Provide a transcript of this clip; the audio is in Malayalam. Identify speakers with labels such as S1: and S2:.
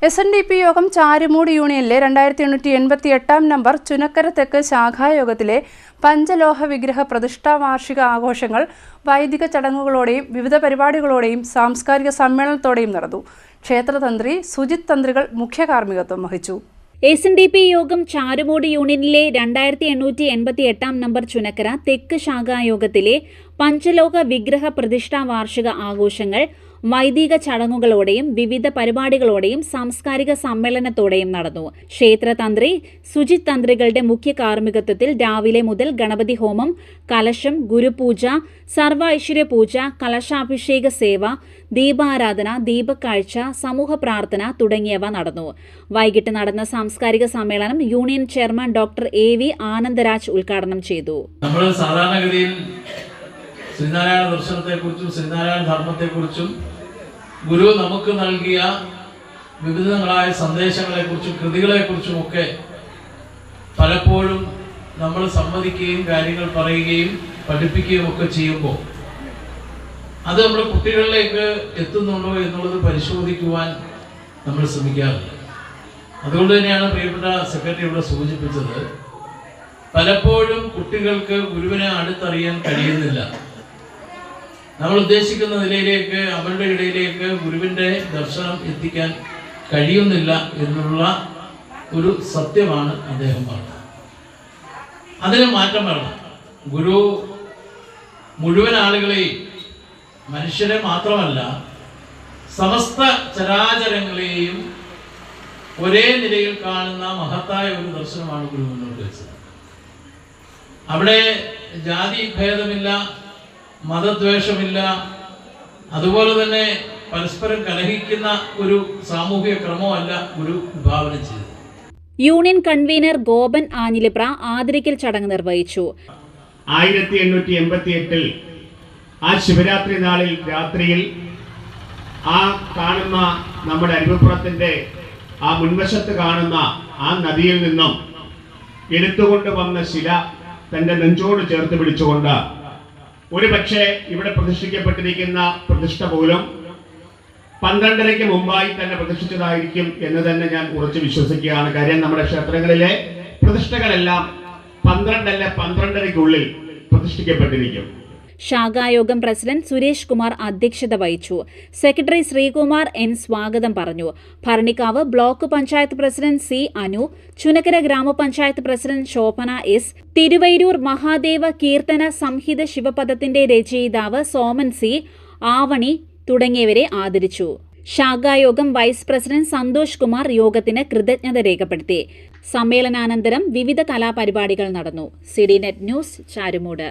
S1: SNDP യോഗം ചാരുമൂട് യൂണിയനിലെ 2888 നമ്പർ ചുനക്കര തെക്ക് ശാഖായോഗത്തിലെ പഞ്ചലോഹ വിഗ്രഹ പ്രതിഷ്ഠാ വാർഷിക ആഘോഷങ്ങൾ വൈദിക ചടങ്ങുകളോടെയും വിവിധ പരിപാടികളോടെയും സാംസ്കാരിക സമ്മേളനത്തോടെയും നടന്നു. ക്ഷേത്രതന്ത്രി സുജിത് തന്ത്രികൾ മുഖ്യ കാർമ്മികത്വം വഹിച്ചു.
S2: SNDP യോഗം ചാരുമൂട് യൂണിയനിലെ 2888 നമ്പർ ചുനക്കര തെക്ക് ശാഖായോഗത്തിലെ പഞ്ചലോഹ വിഗ്രഹ പ്രതിഷ്ഠാ വാർഷിക ആഘോഷങ്ങൾ വൈദിക ചടങ്ങുകളോടെയും വിവിധ പരിപാടികളോടെയും സാംസ്കാരിക സമ്മേളനത്തോടെയും നടന്നു. ക്ഷേത്രതന്ത്രി സുജിത് തന്ത്രികളുടെ മുഖ്യ കാർമ്മികത്വത്തിൽ രാവിലെ മുതൽ ഗണപതി ഹോമം, കലശം, ഗുരുപൂജ, സർവ ഐശ്വര്യ പൂജ, കലശാഭിഷേക സേവ, ദീപാരാധന, ദീപക്കാഴ്ച, സമൂഹ പ്രാർത്ഥന തുടങ്ങിയവ നടന്നു. വൈകിട്ട് നടന്ന സാംസ്കാരിക സമ്മേളനം union chairman doctor AV Anandaraj ഉദ്ഘാടനം ചെയ്തു.
S3: സാധാരണഗതിയിൽ ശ്രീനാരായണ ദർശനത്തെക്കുറിച്ചും ശ്രീനാരായണ ധർമ്മത്തെക്കുറിച്ചും ഗുരു നമുക്ക് നൽകിയ വിവിധങ്ങളായ സന്ദേശങ്ങളെക്കുറിച്ചും കൃതികളെക്കുറിച്ചുമൊക്കെ പലപ്പോഴും നമ്മൾ സമ്മതിക്കുകയും കാര്യങ്ങൾ പറയുകയും പഠിപ്പിക്കുകയും ഒക്കെ ചെയ്യുമ്പോൾ അത് നമ്മുടെ കുട്ടികളിലേക്ക് എത്തുന്നുണ്ടോ എന്നുള്ളത് പരിശോധിക്കുവാൻ നമ്മൾ ശ്രമിക്കാറുണ്ട്. അതുകൊണ്ട് തന്നെയാണ് പ്രിയപ്പെട്ട സെക്രട്ടറി ഇവിടെ സൂചിപ്പിച്ചത്, പലപ്പോഴും കുട്ടികൾക്ക് ഗുരുവിനെ അടുത്തറിയാൻ കഴിയുന്നില്ല. നമ്മൾ ഉദ്ദേശിക്കുന്ന നിലയിലേക്ക് അവരുടെ ഇടയിലേക്ക് ഗുരുവിൻ്റെ ദർശനം എത്തിക്കാൻ കഴിയുന്നില്ല എന്നുള്ള ഒരു സത്യമാണ് അദ്ദേഹം പറഞ്ഞത്. അതിന് മാറ്റം വരണം. ഗുരു മുഴുവൻ ആളുകളെയും, മനുഷ്യരെ മാത്രമല്ല സമസ്ത ചരാചരങ്ങളെയും ഒരേ നിലയിൽ കാണുന്ന മഹത്തായ ഒരു ദർശനമാണ് ഗുരു മുന്നോട്ട് വെച്ചത്. അവിടെ ജാതി ഭേദമില്ല, മതദ്വേഷമില്ല, അതുപോലെ തന്നെ പരസ്പരം കലഹിക്കുന്ന ഒരു സാമൂഹിക ക്രമമല്ല ഗുരു വിഭാവനം ചെയ്തത്.
S2: യൂണിയൻ കൺവീനർ ഗോപൻ ആഞ്ഞിലിപ്ര ആദരിക്കൽ ചടങ്ങ് നിർവഹിച്ചു.
S4: 1888 ആ ശിവരാത്രി നാളിൽ രാത്രിയിൽ ആ കാണുന്ന നമ്മുടെ അരുവിപ്പുറത്തിന്റെ ആ മുൻവശത്ത് കാണുന്ന ആ നദിയിൽ നിന്നും എടുത്തുകൊണ്ട് വന്ന ശില തന്റെ നെഞ്ചോട് ചേർത്ത് പിടിച്ചുകൊണ്ട് ഒരു പക്ഷേ ഇവിടെ പ്രതിഷ്ഠിക്കപ്പെട്ടിരിക്കുന്ന പ്രതിഷ്ഠ പോലും 12:30-ക്ക് മുമ്പായി തന്നെ പ്രതിഷ്ഠിച്ചതായിരിക്കും എന്ന് തന്നെ ഞാൻ ഉറച്ചു വിശ്വസിക്കുകയാണ്. കാര്യം നമ്മുടെ ക്ഷേത്രങ്ങളിലെ പ്രതിഷ്ഠകളെല്ലാം 12:30-ക്കുള്ളിൽ പ്രതിഷ്ഠിക്കപ്പെട്ടിരിക്കും.
S2: ശാഖായോഗം പ്രസിഡന്റ് സുരേഷ് കുമാർ അധ്യക്ഷത വഹിച്ചു. സെക്രട്ടറി ശ്രീകുമാർ N സ്വാഗതം പറഞ്ഞു. Bharanikavu block panchayat president C Anu, Chunakkara ഗ്രാമപഞ്ചായത്ത് പ്രസിഡന്റ് ശോഭന S, തിരുവൈരൂർ മഹാദേവ കീർത്തന സംഹിത ശിവപദത്തിന്റെ രചയിതാവ് സോമൻ C, ആവണി തുടങ്ങിയവരെ ആദരിച്ചു. ശാഖായോഗം വൈസ് പ്രസിഡന്റ് സന്തോഷ് കുമാർ യോഗത്തിന് കൃതജ്ഞത രേഖപ്പെടുത്തി. സമ്മേളനാനന്തരം വിവിധ കലാപരിപാടികൾ നടന്നു. CDNet news, Charummood.